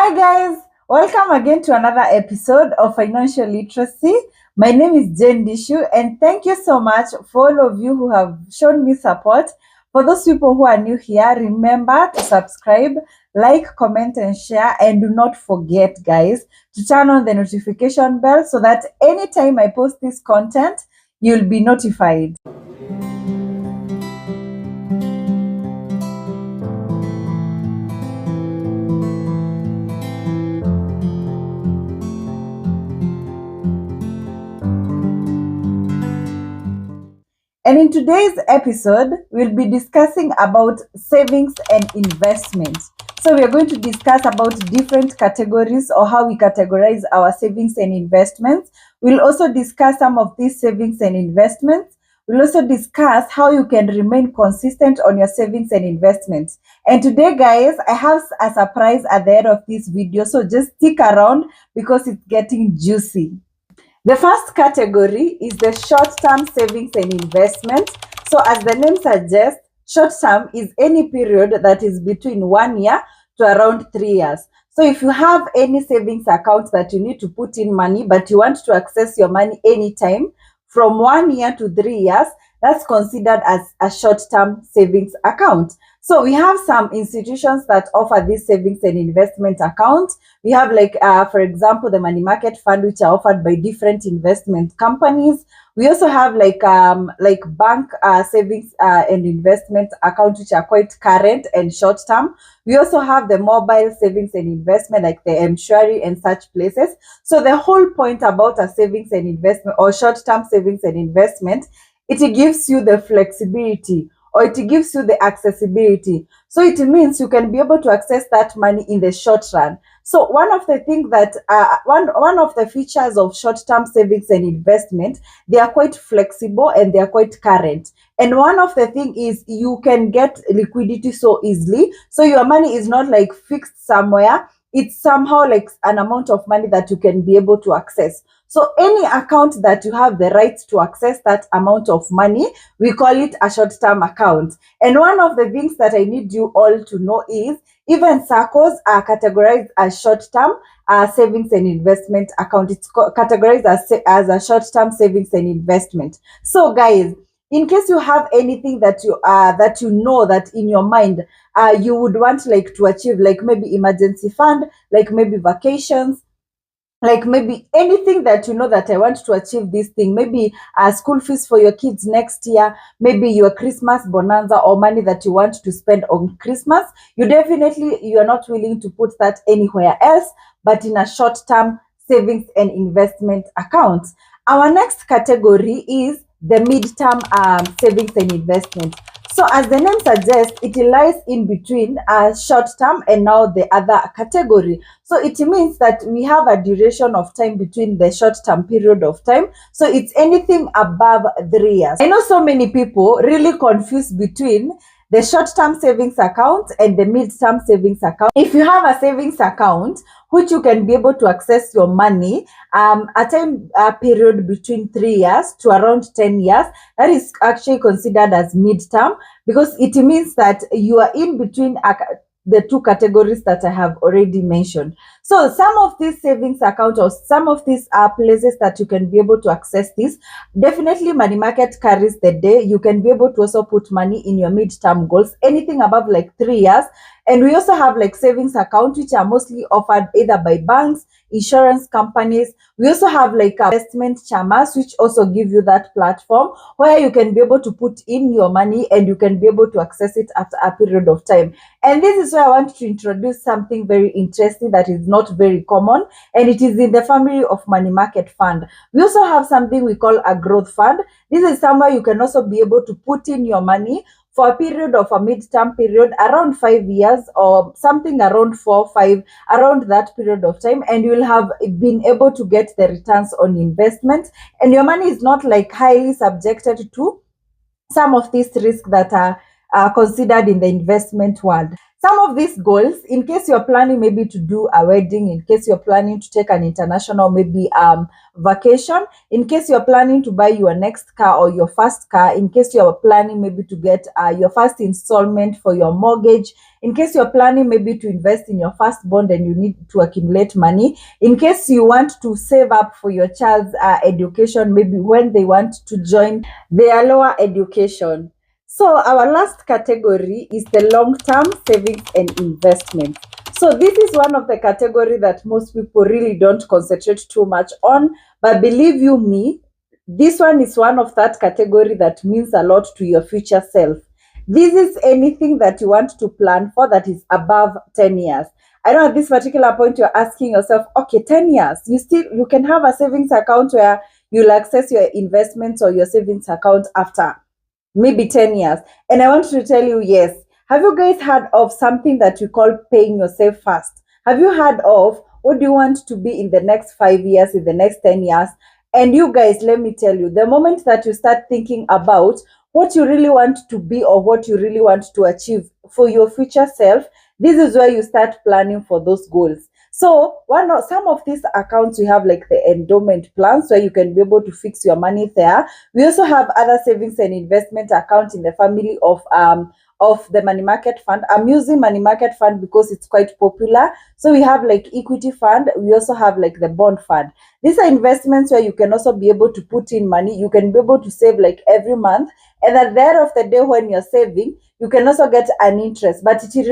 Hi guys, welcome again to another episode of Financial Literacy. My name is Jane Dishu and thank you so much for all of you who have shown me support. For those people who are new here, remember to subscribe, like, comment and share, and do not forget guys to turn on the notification bell so that anytime I post this content, you'll be notified. And in today's episode, we'll be discussing about savings and investments. So we are going to discuss about different categories or how we categorize our savings and investments. We'll also discuss some of these savings and investments. We'll also discuss how you can remain consistent on your savings and investments. And today, guys, I have a surprise at the end of this video. So just stick around because it's getting juicy. The first category is the short-term savings and investment. So as the name suggests, short-term is any period that is between 1 year to around 3 years. So if you have any savings account that you need to put in money, but you want to access your money anytime from 1 year to 3 years, that's considered as a short-term savings account. So we have some institutions that offer these savings and investment accounts. We have for example, the money market fund, which are offered by different investment companies. We also have bank savings and investment accounts, which are quite current and short term. We also have the mobile savings and investment, like the M-Shwari and such places. So the whole point about a savings and investment or short term savings and investment, it gives you the flexibility, or it gives you the accessibility. So it means you can be able to access that money in the short run. So one of the things that one of the features of short-term savings and investment, they are quite flexible and they are quite current. And one of the things is you can get liquidity so easily. So your money is not like fixed somewhere. It's somehow like an amount of money that you can be able to access. So any account that you have the right to access that amount of money, we call it a short-term account. And one of the things that I need you all to know is even SACCOs are categorized as short-term savings and investment account. It's categorized as a short-term savings and investment. So guys, in case you have anything that you know that in your mind you would want to achieve, like maybe emergency fund, like maybe vacations, like maybe anything that you know that I want to achieve this thing, maybe school fees for your kids next year, maybe your Christmas bonanza or money that you want to spend on Christmas, you are not willing to put that anywhere else but in a short-term savings and investment account. Our next category is the mid-term savings and investment. So as the name suggests, it lies in between short-term and now the other category. So it means that we have a duration of time between the short-term period of time. So it's anything above 3 years. I know so many people really confuse between the short-term savings account and the mid-term savings account. If you have a savings account, which you can be able to access your money a time period between 3 years to around 10 years, that is actually considered as mid-term, because it means that you are in between the two categories that I have already mentioned. So some of these savings accounts or some of these places that you can be able to access this, definitely money market carries the day. You can be able to also put money in your mid-term goals, anything above 3 years. And we also have savings accounts, which are mostly offered either by banks, insurance companies. We also have investment chamas, which also give you that platform where you can be able to put in your money and you can be able to access it after a period of time. And this is where I want to introduce something very interesting that is not very common, and it is in the family of money market fund. We also have something we call a growth fund. This is somewhere you can also be able to put in your money for a period of a mid-term period around 5 years or something around 4, 5, around that period of time, and you will have been able to get the returns on investment, and your money is not highly subjected to some of these risks that are considered in the investment world. Some of these goals, in case you're planning maybe to do a wedding, in case you're planning to take an international maybe vacation, in case you're planning to buy your next car or your first car, in case you're planning maybe to get your first installment for your mortgage, in case you're planning maybe to invest in your first bond and you need to accumulate money, in case you want to save up for your child's education, maybe when they want to join their lower education. So our last category is the long-term savings and investment. So this is one of the category that most people really don't concentrate too much on, but believe you me, this one is one of that category that means a lot to your future self. This is anything that you want to plan for that is above 10 years. I know at this particular point you're asking yourself, okay, 10 years, you can have a savings account where you'll access your investments or your savings account after maybe 10 years. And I want to tell you, yes. Have you guys heard of something that we call paying yourself first? Have you heard of what do you want to be in the next 5 years, in the next 10 years? And you guys, let me tell you, the moment that you start thinking about what you really want to be or what you really want to achieve for your future self, this is where you start planning for those goals. So some of these accounts, we have like the endowment plans where you can be able to fix your money there. We also have other savings and investment accounts in the family of the money market fund. I'm using money market fund because it's quite popular. So we have like equity fund. We also have like the bond fund. These are investments where you can also be able to put in money. You can be able to save like every month. And at the end of the day, when you're saving, you can also get an interest, but it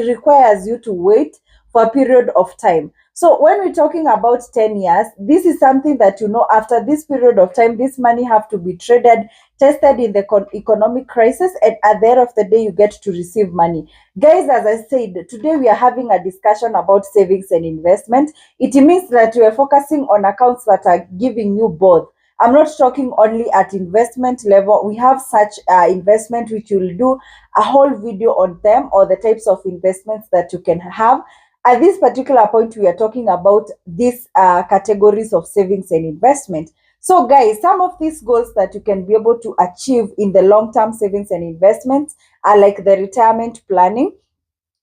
requires you to wait for a period of time. So when we're talking about 10 years, this is something that, after this period of time, this money have to be tested in the economic crisis, and at the end of the day, you get to receive money. Guys, as I said, today we are having a discussion about savings and investment. It means that we are focusing on accounts that are giving you both. I'm not talking only at investment level. We have such investment which will do a whole video on them, or the types of investments that you can have. At this particular point, we are talking about these categories of savings and investment. So guys, some of these goals that you can be able to achieve in the long-term savings and investments are like the retirement planning.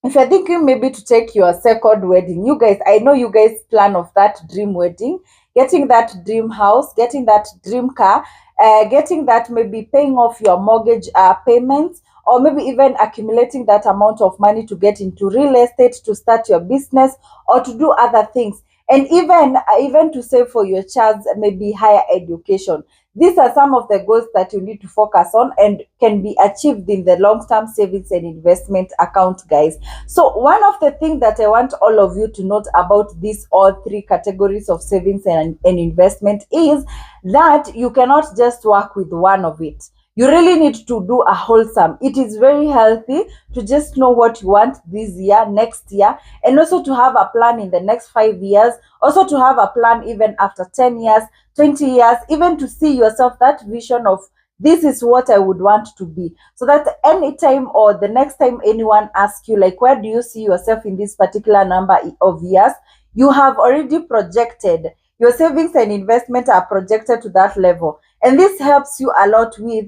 If you're thinking maybe to take your second wedding, you guys, I know you guys plan of that dream wedding, getting that dream house, getting that dream car, getting that, maybe paying off your mortgage payments, or maybe even accumulating that amount of money to get into real estate, to start your business, or to do other things, and even to save for your child's maybe higher education. These are some of the goals that you need to focus on and can be achieved in the long-term savings and investment account, guys. So one of the things that I want all of you to note about these all three categories of savings and investment is that you cannot just work with one of it. You really need to do a wholesome. It is very healthy to just know what you want this year, next year, and also to have a plan in the next 5 years, also to have a plan even after 10 years, 20 years, even to see yourself, that vision of this is what I would want to be. So that anytime or the next time anyone asks you, like, where do you see yourself in this particular number of years, you have already projected. Your savings and investment are projected to that level. And this helps you a lot with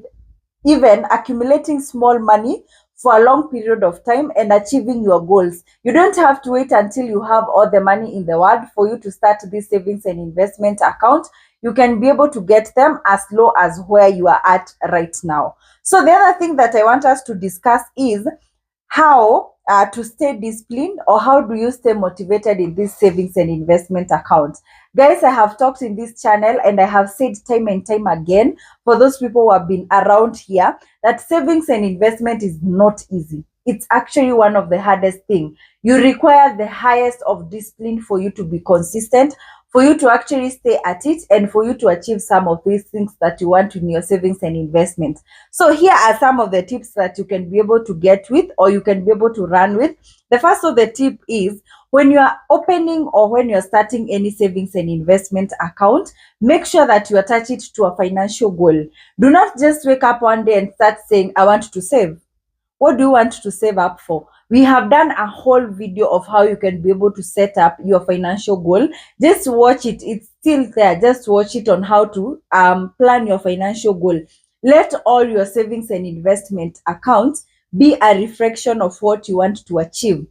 even accumulating small money for a long period of time and achieving your goals. You don't have to wait until you have all the money in the world for you to start this savings and investment account. You can be able to get them as low as where you are at right now. So the other thing that I want us to discuss is how to stay disciplined, or how do you stay motivated in this savings and investment account. Guys, I have talked in this channel and I have said time and time again, for those people who have been around here, that savings and investment is not easy. It's actually one of the hardest things. You require the highest of discipline for you to be consistent, for you to actually stay at it, and for you to achieve some of these things that you want in your savings and investment. So here are some of the tips that you can be able to get with, or you can be able to run with. The first of the tip is, when you are opening or when you're starting any savings and investment account, make sure that you attach it to a financial goal. Do not just wake up one day and start saying, I want to save. What do you want to save up for? We have done a whole video of how you can be able to set up your financial goal. Just watch it. It's still there. Just watch it on how to plan your financial goal. Let all your savings and investment accounts be a reflection of what you want to achieve.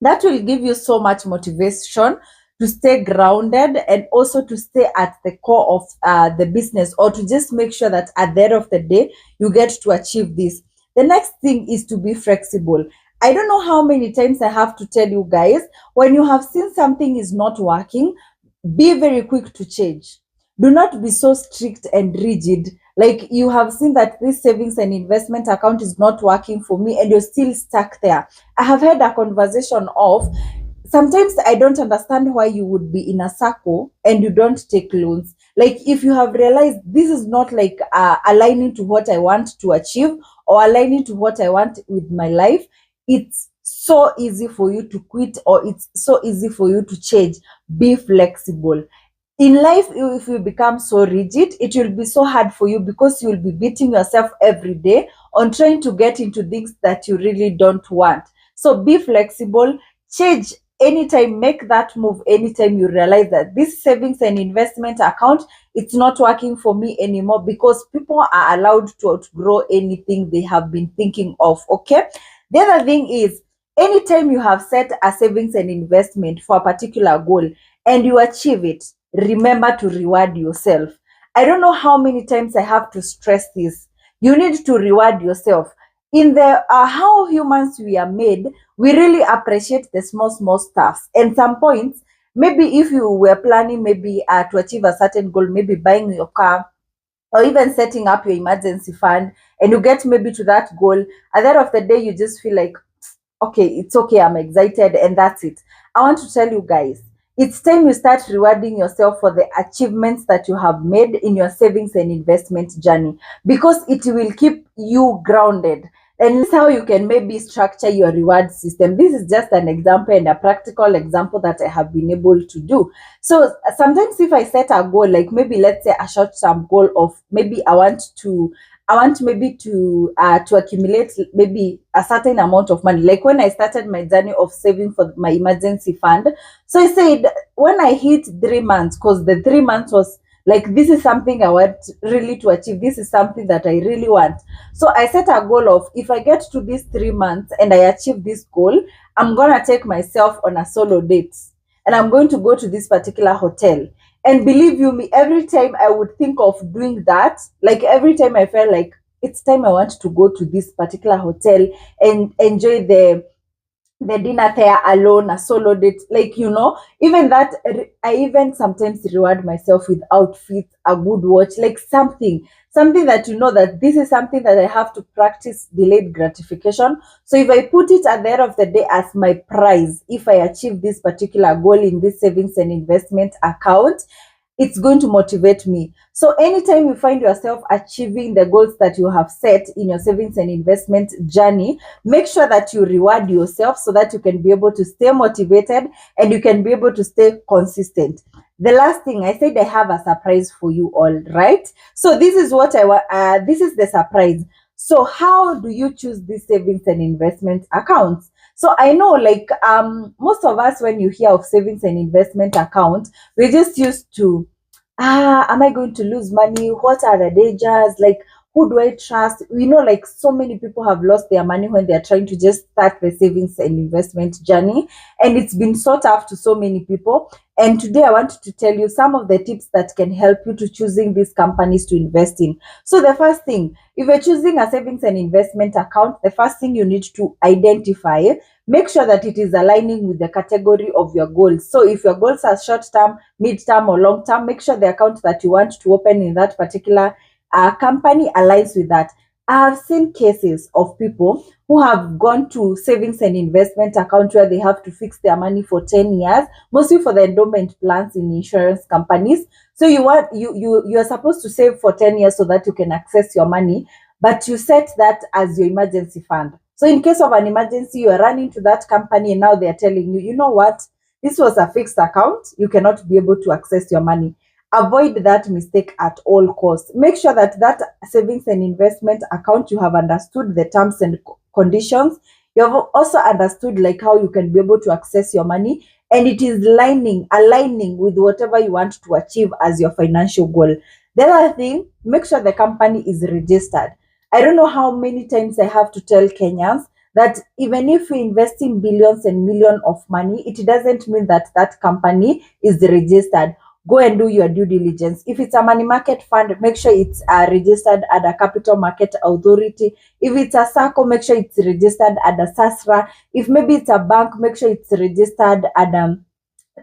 That will give you so much motivation to stay grounded and also to stay at the core of the business, or to just make sure that at the end of the day, you get to achieve this. The next thing is to be flexible. I don't know how many times I have to tell you guys, when you have seen something is not working, be very quick to change. Do not be so strict and rigid. Like, you have seen that this savings and investment account is not working for me and you're still stuck there. I have had a conversation of, sometimes I don't understand why you would be in a circle and you don't take loans. Like, if you have realized this is not like aligning to what I want to achieve or aligning to what I want with my life, it's so easy for you to quit, or it's so easy for you to change. Be flexible. In life, if you become so rigid, it will be so hard for you, because you will be beating yourself every day on trying to get into things that you really don't want. So be flexible, change anytime, make that move anytime you realize that this savings and investment account, it's not working for me anymore, because people are allowed to outgrow anything they have been thinking of. Okay. The other thing is, anytime you have set a savings and investment for a particular goal and you achieve it, remember to reward yourself. I don't know how many times I have to stress this. You need to reward yourself. In the how humans we are made, we really appreciate the small stuffs. And some points, maybe if you were planning maybe to achieve a certain goal, maybe buying your car, or even setting up your emergency fund, and you get maybe to that goal, at the end of the day, you just feel like, okay, it's okay, I'm excited, and that's it. I want to tell you guys, it's time you start rewarding yourself for the achievements that you have made in your savings and investment journey, because it will keep you grounded. And this is how you can maybe structure your reward system. This is just an example and a practical example that I have been able to do. So sometimes if I set a goal, like maybe let's say a short-term goal of maybe I want maybe to accumulate maybe a certain amount of money. Like when I started my journey of saving for my emergency fund, so I said when I hit 3 months, because the 3 months was like, this is something I want really to achieve. This is something that I really want. So I set a goal of, if I get to these 3 months and I achieve this goal, I'm gonna take myself on a solo date, and I'm going to go to this particular hotel. And believe you me, every time I would think of doing that, like every time I felt like it's time I want to go to this particular hotel and enjoy the dinner there alone, a solo date, like, even that, I even sometimes reward myself with outfits, a good watch, like something that that this is something that I have to practice delayed gratification. So if I put it at the end of the day as my prize, if I achieve this particular goal in this savings and investment account, it's going to motivate me. So anytime you find yourself achieving the goals that you have set in your savings and investment journey, make sure that you reward yourself so that you can be able to stay motivated and you can be able to stay consistent. The last thing I said, I have a surprise for you all, right? So this is what I want. This is the surprise. So how do you choose these savings and investment accounts? So I know, like, most of us, when you hear of savings and investment account, we're just used to, am I going to lose money? What are the dangers? Like, who do I trust? Like, so many people have lost their money when they're trying to just start the savings and investment journey. And it's been so tough to so many people. And today I want to tell you some of the tips that can help you to choosing these companies to invest in. So the first thing, if you're choosing a savings and investment account, the first thing you need to identify, make sure that it is aligning with the category of your goals. So if your goals are short-term, mid-term, or long-term, make sure the account that you want to open in that particular company aligns with that. I have seen cases of people who have gone to savings and investment account where they have to fix their money for 10 years, mostly for the endowment plans in insurance companies. So you are supposed to save for 10 years so that you can access your money, but you set that as your emergency fund. So in case of an emergency, you are running to that company and now they are telling you, you know what, this was a fixed account, you cannot be able to access your money. Avoid that mistake at all costs. Make sure that that savings and investment account, you have understood the terms and conditions. You have also understood like how you can be able to access your money, and it is aligning with whatever you want to achieve as your financial goal. The other thing, make sure the company is registered. I don't know how many times I have to tell Kenyans that even if you invest in billions and millions of money, it doesn't mean that that company is registered. Go and do your due diligence. If it's a money market fund, make sure it's registered at a capital market authority. If it's a SACCO, make sure it's registered at a SASRA. If maybe it's a bank, make sure it's registered at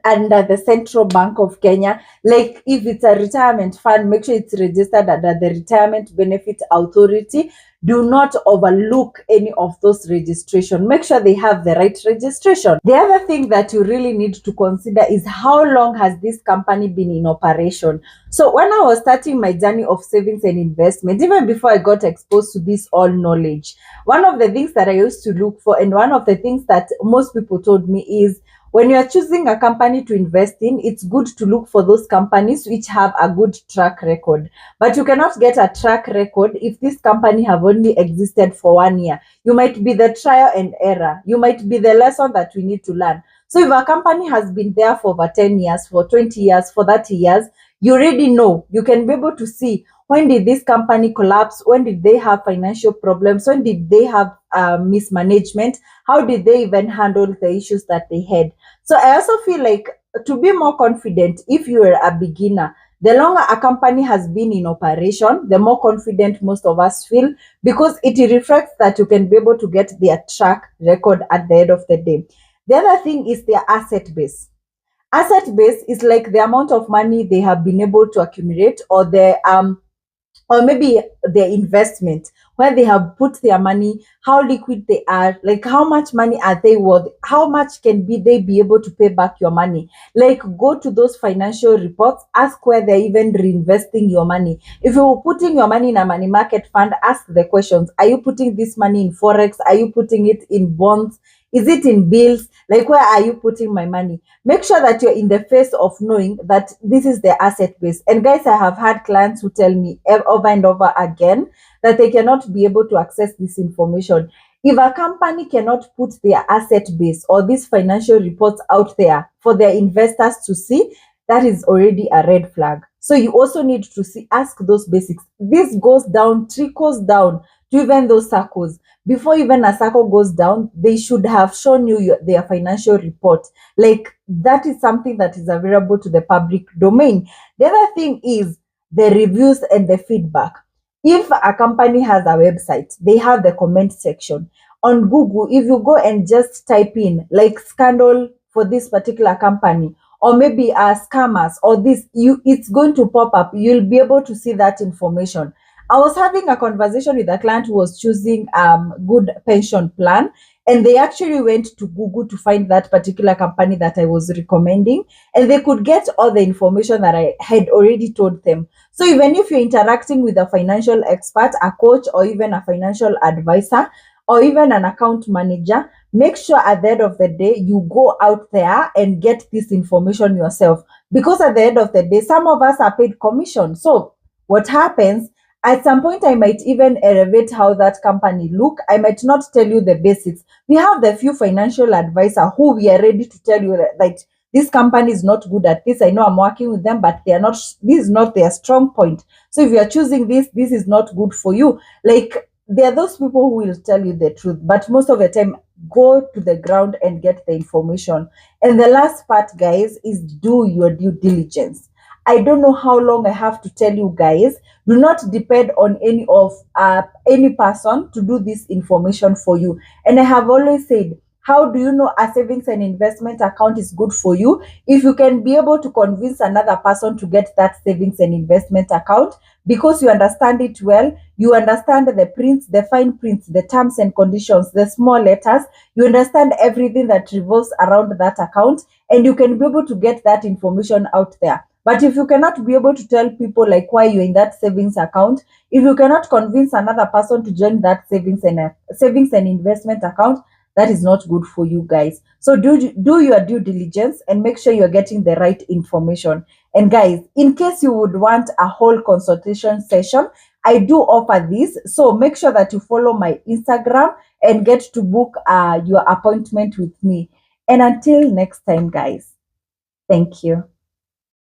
under the Central Bank of Kenya. Like if it's a retirement fund, make sure it's registered under the Retirement Benefit Authority. Do not overlook any of those registration. Make sure they have the right registration. The other thing that you really need to consider is how long has this company been in operation. So when I was starting my journey of savings and investment, even before I got exposed to this all knowledge, one of the things that I used to look for, and one of the things that most people told me is, when you are choosing a company to invest in, it's good to look for those companies which have a good track record. But you cannot get a track record if this company have only existed for 1 year. You might be the trial and error. You might be the lesson that we need to learn. So if a company has been there for over 10 years, for 20 years, for 30 years, you already know. You can be able to see, when did this company collapse? When did they have financial problems? When did they have mismanagement? How did they even handle the issues that they had? So I also feel like, to be more confident, if you are a beginner, the longer a company has been in operation, the more confident most of us feel, because it reflects that you can be able to get their track record at the end of the day. The other thing is their asset base. Asset base is like the amount of money they have been able to accumulate, or or maybe their investment, where they have put their money, how liquid they are, like how much money are they worth, how much they be able to pay back your money. Like, go to those financial reports, ask where they're even reinvesting your money. If you're putting your money in a money market fund, ask the questions: are you putting this money in forex? Are you putting it in bonds? Is it in bills? Like, where are you putting my money? Make sure that you're in the phase of knowing that this is the asset base. And guys, I have had clients who tell me over and over again that they cannot be able to access this information. If a company cannot put their asset base or these financial reports out there for their investors to see, that is already a red flag. So you also need to ask those basics. This goes down, trickles down to even those SACCOs. Before even a SACCO goes down, they should have shown you their financial report. Like, that is something that is available to the public domain. The other thing is the reviews and the feedback. If a company has a website, they have the comment section. On Google, if you go and just type in like scandal for this particular company, or maybe scammers, or this, it's going to pop up. You'll be able to see that information. I was having a conversation with a client who was choosing good pension plan, and they actually went to Google to find that particular company that I was recommending, and they could get all the information that I had already told them. So even if you're interacting with a financial expert, a coach, or even a financial advisor, or even an account manager, make sure at the end of the day, you go out there and get this information yourself. Because at the end of the day, some of us are paid commission. So what happens, at some point, I might even elevate how that company look. I might not tell you the basics. We have the few financial advisor who we are ready to tell you that this company is not good at this. I know I'm working with them, but they are not. This is not their strong point. So if you are choosing this is not good for you. Like, there are those people who will tell you the truth, but most of the time, go to the ground and get the information. And the last part, guys, is do your due diligence. I don't know how long I have to tell you guys. Do not depend on any person to do this information for you. And I have always said, how do you know a savings and investment account is good for you? If you can be able to convince another person to get that savings and investment account, because you understand it well, you understand the prints, the fine prints, the terms and conditions, the small letters, you understand everything that revolves around that account, and you can be able to get that information out there. But if you cannot be able to tell people like why you're in that savings account, if you cannot convince another person to join that savings and investment account, that is not good for you guys. So do your due diligence and make sure you're getting the right information. And guys, in case you would want a whole consultation session, I do offer this. So make sure that you follow my Instagram and get to book your appointment with me. And until next time, guys, thank you.